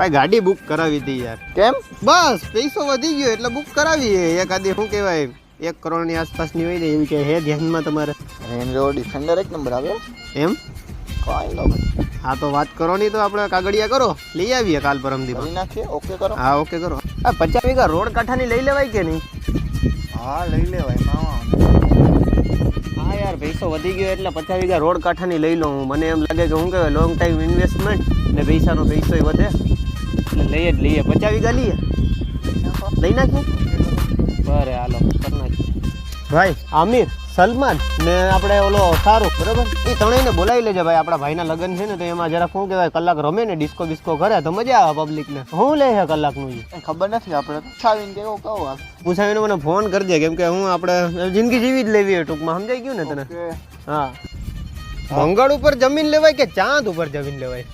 ભાઈ ગાડી બુક કરાવી હતી યાર. કેમ? બસ પૈસો વધી ગયો એટલે બુક કરાવીએ. એકાદી શું કહેવાય 1 કરોડની આસપાસની હોય ને એમ કે હે ધ્યાનમાં તમારે? રેન્જ રોવર ડિફેન્ડર એક નંબર આવ્યો એમ કાંઈ લો ભાઈ હા તો વાત કરો નહીં તો આપણે કાગળિયા કરો લઈ આવીએ કાલ પરમદી. કરી નાખીએ. ઓકે કરો. હા ઓકે કરો. આ 50 વીઘા રોડ કાંઠાની લઈ લેવાય કે નહીં? હા લઈ લેવાય મામા. હા યાર પૈસો વધી ગયો એટલે 50 વીઘા રોડ કાંઠાની લઈ લઉં. મને એમ લાગે કે શું કહેવાય લોંગ ટાઈમ ઇન્વેસ્ટમેન્ટ ને પૈસાનો પૈસો વધે એટલે લઈએ જ લઈએ. 50 વીઘા લઈએ લઈ નાખીએ. બરે હાલો કરી નાખીએ. ભાઈ આમિર સલમાન ને આપણે ઓલો શાહરુખ બરાબર એ ત્રણેયને બોલાવી લેજે ભાઈ. આપણા ભાઈના લગ્ન છે ને તો એમાં જરા શું કહેવાય કલાક રમે ને ડિસ્કો બિસ્કો કરે તો મજા આવે પબ્લિકને. શું લે છે કલાકનું એ ખબર નથી આપણે પૂછાવીને કેવો કહો આ પૂછાવીને મને ફોન કરજે કેમ કે હું આપણે જિંદગી જીવી જ લેવી ટૂંકમાં. સમજાઈ ગયું ને તને? હા મંગળ ઉપર જમીન લેવાય કે ચાંદ ઉપર જમીન લેવાય?